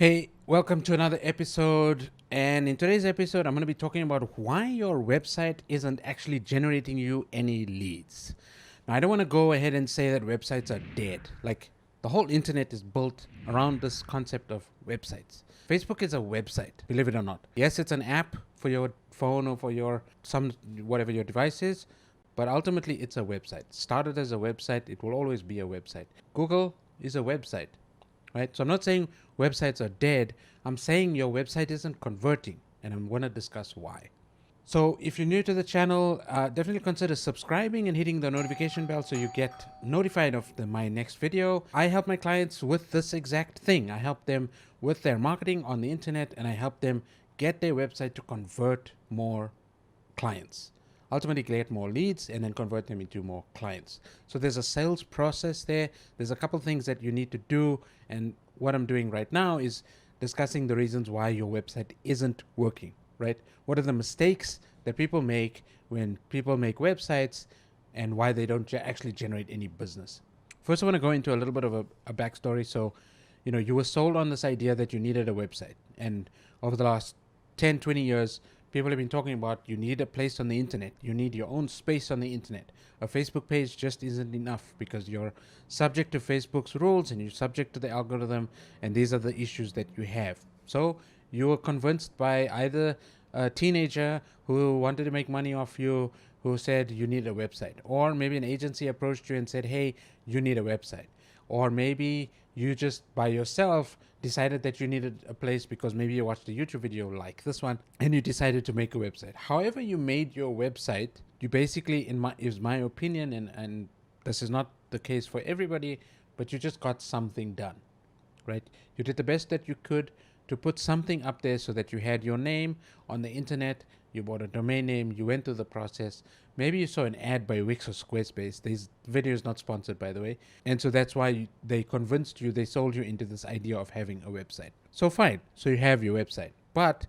Hey, welcome to another episode. And in today's episode, I'm going to be talking about why your website isn't actually generating you any leads. Now, I don't want to go ahead and say that websites are dead. Like, the whole internet is built around this concept of websites. Facebook is a website, believe it or not. Yes, it's an app for your phone or for your whatever your device is, but ultimately it's a website. Started as a website, it will always be a website. Google is a website, right? So I'm not saying websites are dead. I'm saying your website isn't converting, and I'm going to discuss why. So if you're new to the channel, definitely consider subscribing and hitting the notification bell so you get notified of my next video. I help my clients with this exact thing. I help them with their marketing on the internet, and I help them get their website to convert more clients, ultimately get more leads and then convert them into more clients. So there's a sales process there. There's a couple things that you need to do, and what I'm doing right now is discussing the reasons why your website isn't working, right? What are the mistakes that people make when people make websites and why they don't actually generate any business. First, I want to go into a little bit of a backstory. So, you were sold on this idea that you needed a website, and over the last 10, 20 years, people have been talking about you need a place on the internet. You need your own space on the internet. A Facebook page just isn't enough because you're subject to Facebook's rules and you're subject to the algorithm, and these are the issues that you have. So you were convinced by either a teenager who wanted to make money off you, who said you need a website, or maybe an agency approached you and said, hey, you need a website. Or maybe you just by yourself decided that you needed a place because maybe you watched a YouTube video like this one and you decided to make a website. However you made your website, you basically, is my opinion, and this is not the case for everybody, but you just got something done, right? You did the best that you could to put something up there so that you had your name on the internet. You bought a domain name, you went through the process. Maybe you saw an ad by Wix or Squarespace. This video is not sponsored, by the way. And so that's why they convinced you, they sold you into this idea of having a website. So fine, so you have your website. But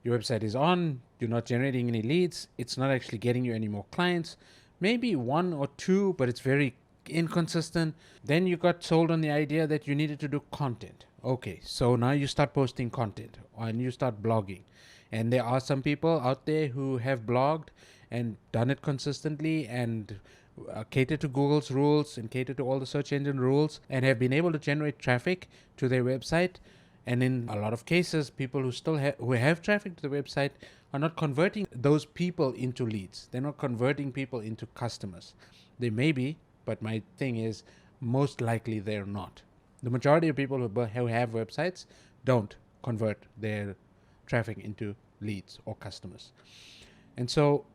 your website is on, you're not generating any leads, it's not actually getting you any more clients. Maybe one or two, but it's very inconsistent. Then you got sold on the idea that you needed to do content. Okay, so now you start posting content and you start blogging. And there are some people out there who have blogged and done it consistently and cater to Google's rules and cater to all the search engine rules and have been able to generate traffic to their website. And in a lot of cases, people who still who have traffic to the website are not converting those people into leads. They're not converting people into customers. They may be, but my thing is, most likely they're not. The majority of people who have websites don't convert their traffic into leads or customers. And so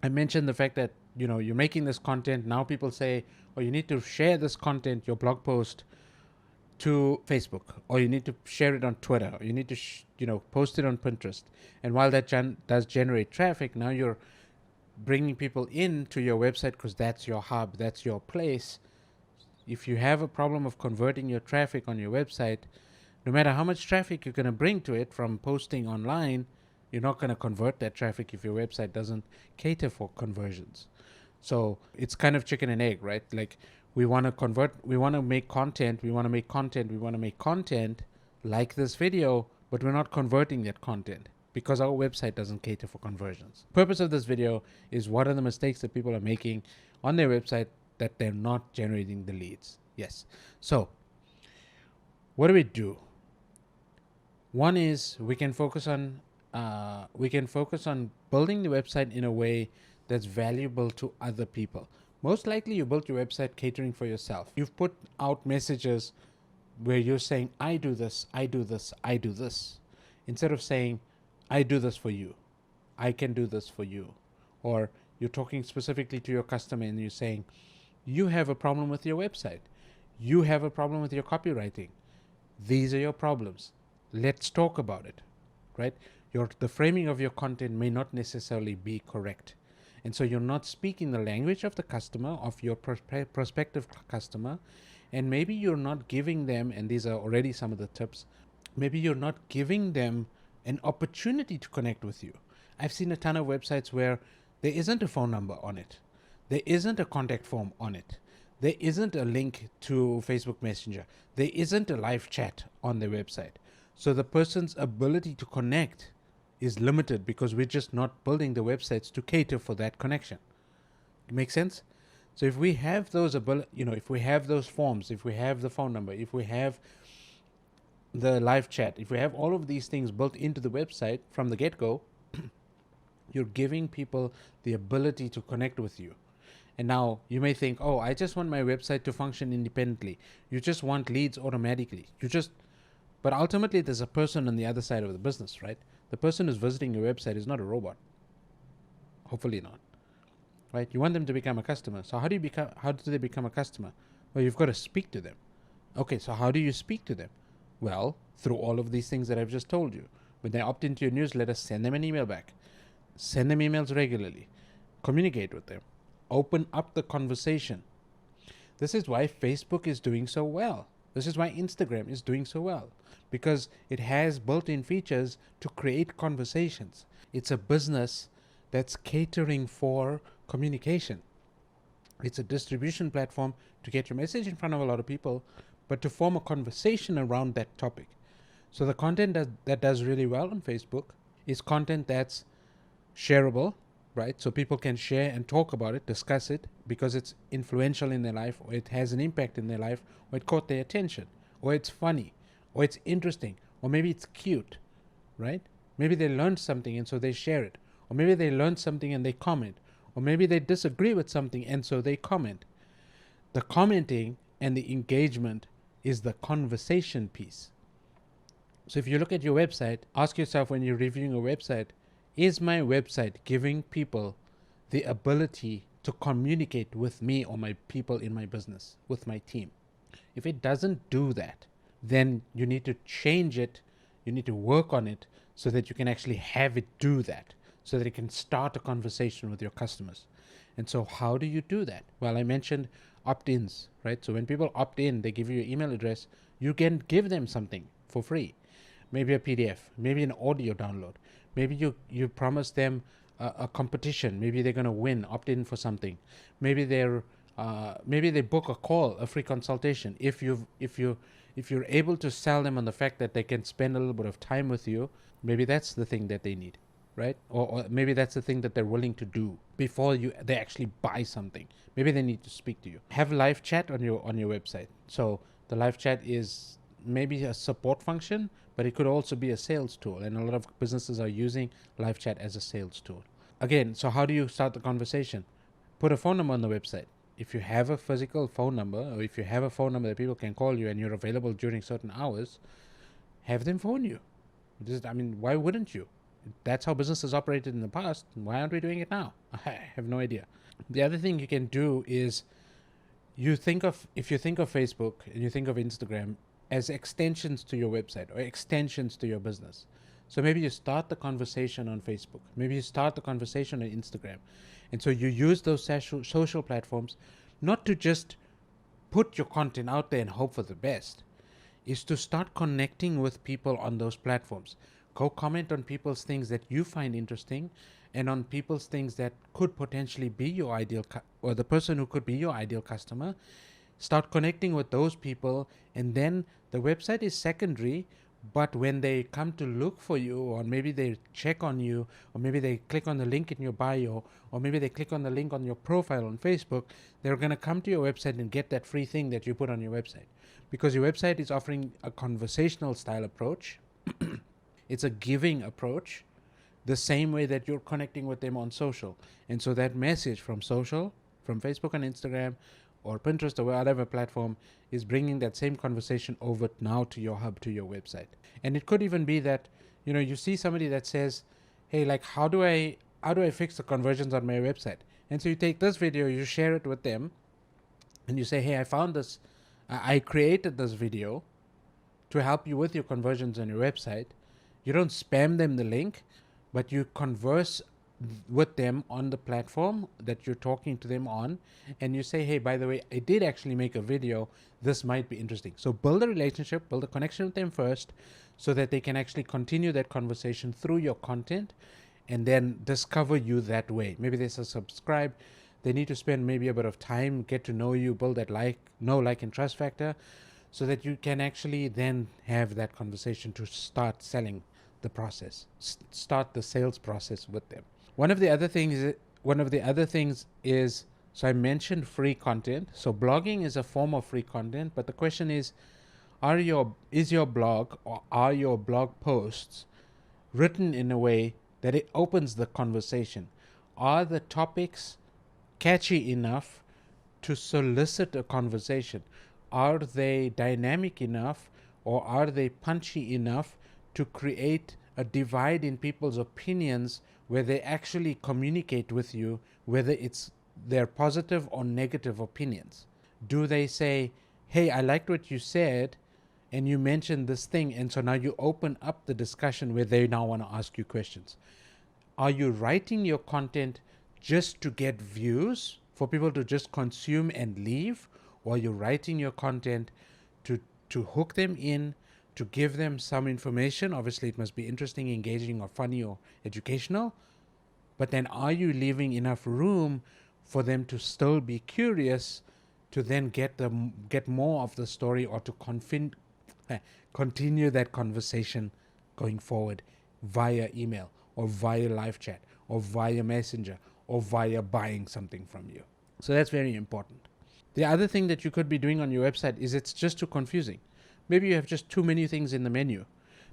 I mentioned the fact that, you're making this content. Now people say, oh, you need to share this content, your blog post, to Facebook, or you need to share it on Twitter, or you need to post it on Pinterest. And while that does generate traffic, now you're bringing people into your website because that's your hub, that's your place. If you have a problem of converting your traffic on your website, no matter how much traffic you're going to bring to it from posting online, you're not going to convert that traffic if your website doesn't cater for conversions. So it's kind of chicken and egg, right? Like, we want to convert, we want to make content, we want to make content like this video, but we're not converting that content because our website doesn't cater for conversions. Purpose of this video is what are the mistakes that people are making on their website that they're not generating the leads. Yes. So what do? One is we can focus on building the website in a way that's valuable to other people. Most likely you built your website catering for yourself. You've put out messages where you're saying, I do this, I do this, I do this, instead of saying, I do this for you, I can do this for you. Or you're talking specifically to your customer and you're saying, you have a problem with your website, you have a problem with your copywriting, these are your problems, let's talk about it, right? The framing of your content may not necessarily be correct. And so you're not speaking the language of the customer, of your prospective customer. And maybe you're not giving them, and these are already some of the tips, maybe you're not giving them an opportunity to connect with you. I've seen a ton of websites where there isn't a phone number on it. There isn't a contact form on it. There isn't a link to Facebook Messenger. There isn't a live chat on their website. So the person's ability to connect is limited because we're just not building the websites to cater for that connection. Make sense? So if we have those if we have those forms, if we have the phone number, if we have the live chat, if we have all of these things built into the website from the get-go, you're giving people the ability to connect with you. And now you may think, oh, I just want my website to function independently. You just want leads automatically. But ultimately there's a person on the other side of the business, right? The person who's visiting your website is not a robot. Hopefully not, right? You want them to become a customer. So how do they become a customer? Well, you've got to speak to them. Okay, so how do you speak to them? Well, through all of these things that I've just told you. When they opt into your newsletter, send them an email back. Send them emails regularly. Communicate with them. Open up the conversation. This is why Facebook is doing so well. This is why Instagram is doing so well, because it has built-in features to create conversations. It's a business that's catering for communication. It's a distribution platform to get your message in front of a lot of people, but to form a conversation around that topic. So the content that does really well on Facebook is content that's shareable, right? So people can share and talk about it, discuss it, because it's influential in their life, or it has an impact in their life, or it caught their attention, or it's funny, or it's interesting, or maybe it's cute, right? Maybe they learned something and so they share it, or maybe they learned something and they comment, or maybe they disagree with something and so they comment. The commenting and the engagement is the conversation piece. So if you look at your website, ask yourself when you're reviewing a website, is my website giving people the ability to communicate with me or my people in my business, with my team? If it doesn't do that, then you need to change it. You need to work on it so that you can actually have it do that, so that it can start a conversation with your customers. And so how do you do that? Well, I mentioned opt-ins, right? So when people opt in, they give you your email address, you can give them something for free. Maybe a PDF, maybe an audio download. Maybe you promise them a competition. Maybe they're going to win, opt in for something. Maybe they book a call, a free consultation. If you're able to sell them on the fact that they can spend a little bit of time with you, maybe that's the thing that they need, right? Or maybe that's the thing that they're willing to do before they actually buy something. Maybe they need to speak to you. Have live chat on your website. So the live chat is maybe a support function, but it could also be a sales tool. And a lot of businesses are using live chat as a sales tool. Again, so how do you start the conversation? Put a phone number on the website. If you have a physical phone number, or if you have a phone number that people can call you and you're available during certain hours, have them phone you. Why wouldn't you? That's how businesses operated in the past. Why aren't we doing it now? I have no idea. The other thing you can do is if you think of Facebook and you think of Instagram as extensions to your website or extensions to your business. So maybe you start the conversation on Facebook. Maybe you start the conversation on Instagram. And so you use those social platforms not to just put your content out there and hope for the best, is to start connecting with people on those platforms. Go comment on people's things that you find interesting and on people's things that could potentially be your ideal or the person who could be your ideal customer. Start connecting with those people, and then the website is secondary, but when they come to look for you, or maybe they check on you, or maybe they click on the link in your bio, or maybe they click on the link on your profile on Facebook, they're going to come to your website and get that free thing that you put on your website. Because your website is offering a conversational style approach. It's a giving approach, the same way that you're connecting with them on social. And so that message from social, from Facebook and Instagram, or Pinterest or whatever platform, is bringing that same conversation over now to your hub, to your website. And it could even be that, you see somebody that says, hey, like, how do I fix the conversions on my website? And so you take this video, you share it with them, and you say, hey, I found this, I created this video to help you with your conversions on your website. You don't spam them the link, but you converse with them on the platform that you're talking to them on, and you say, hey, by the way, I did actually make a video, this might be interesting. So build a relationship, build a connection with them first, so that they can actually continue that conversation through your content and then discover you that way. Maybe they say subscribe, They need to spend maybe a bit of time, get to know you, build that like and trust factor, so that you can actually then have that conversation to start selling the process, start the sales process with them. One of the other things is, so I mentioned free content. So blogging is a form of free content, but the question is your blog, or are your blog posts written in a way that it opens the conversation? Are the topics catchy enough to solicit a conversation? Are they dynamic enough, or are they punchy enough to create a divide in people's opinions where they actually communicate with you, whether it's their positive or negative opinions? Do they say, hey, I liked what you said, and you mentioned this thing, and so now you open up the discussion where they now want to ask you questions? Are you writing your content just to get views, for people to just consume and leave? Or are you writing your content to hook them in, to give them some information? Obviously, it must be interesting, engaging, or funny, or educational. But then are you leaving enough room for them to still be curious, to then get more of the story, or to continue that conversation going forward via email, or via live chat, or via messenger, or via buying something from you? So that's very important. The other thing that you could be doing on your website is it's just too confusing. Maybe you have just too many things in the menu.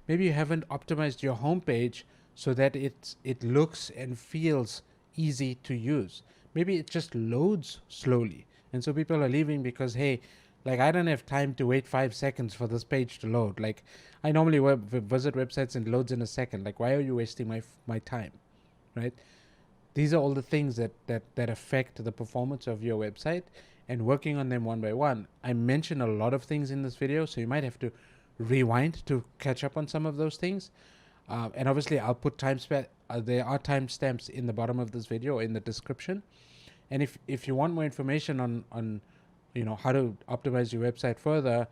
Maybe you haven't optimized your homepage so that it looks and feels easy to use. Maybe it just loads slowly, and so people are leaving because, hey, like, I don't have time to wait 5 seconds for this page to load. Like, I normally visit websites and it loads in a second. Like, why are you wasting my time, right? These are all the things that affect the performance of your website, and working on them one by one. I mentioned a lot of things in this video, so you might have to rewind to catch up on some of those things. And obviously, I'll put there are timestamps in the bottom of this video, in the description. And if you want more information on how to optimize your website further,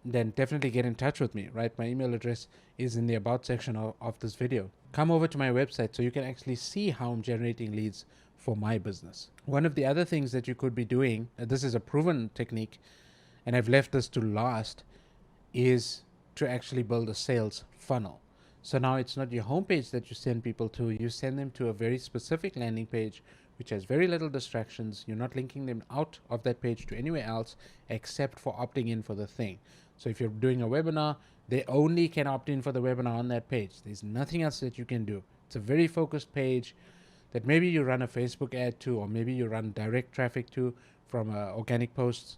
then definitely get in touch with me, right? My email address is in the about section of this video. Come over to my website so you can actually see how I'm generating leads for my business. One of the other things that you could be doing, this is a proven technique, and I've left this to last, is to actually build a sales funnel. So now it's not your homepage that you send people to, you send them to a very specific landing page which has very little distractions. You're not linking them out of that page to anywhere else except for opting in for the thing. So if you're doing a webinar, they only can opt in for the webinar on that page. There's nothing else that you can do. It's a very focused page that maybe you run a Facebook ad to, or maybe you run direct traffic to from organic posts,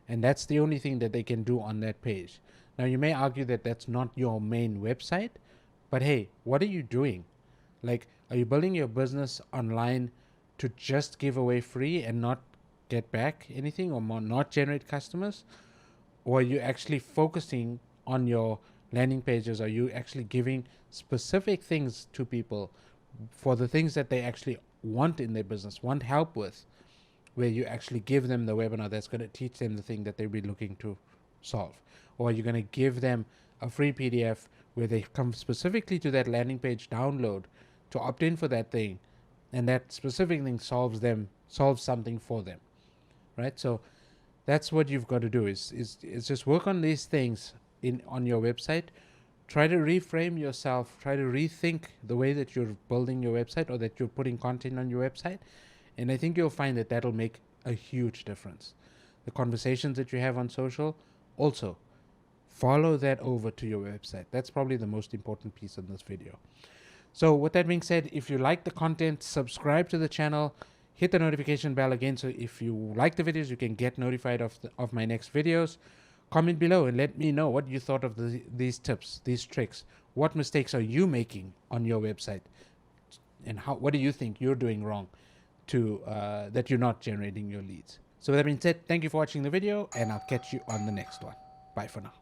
and that's the only thing that they can do on that page. Now, you may argue that that's not your main website, but hey, what are you doing? Like, are you building your business online to just give away free and not get back anything, or not generate customers? Or are you actually focusing on your landing pages? Are you actually giving specific things to people for the things that they actually want in their business, want help with, where you actually give them the webinar that's going to teach them the thing that they'll be looking to solve? Or are you going to give them a free PDF where they come specifically to that landing page download to opt in for that thing, and that specific thing solves something for them, right? So that's what you've got to do, is just work on these things on your website. Try to reframe yourself, try to rethink the way that you're building your website, or that you're putting content on your website, and I think you'll find that that'll make a huge difference. The conversations that you have on social, also follow that over to your website. That's probably the most important piece in this video. So with that being said, if you like the content, subscribe to the channel, hit the notification bell again, so if you like the videos, you can get notified of my next videos. Comment below and let me know what you thought of these tips, these tricks. What mistakes are you making on your website, and what do you think you're doing wrong that you're not generating your leads? So with that being said, thank you for watching the video, and I'll catch you on the next one. Bye for now.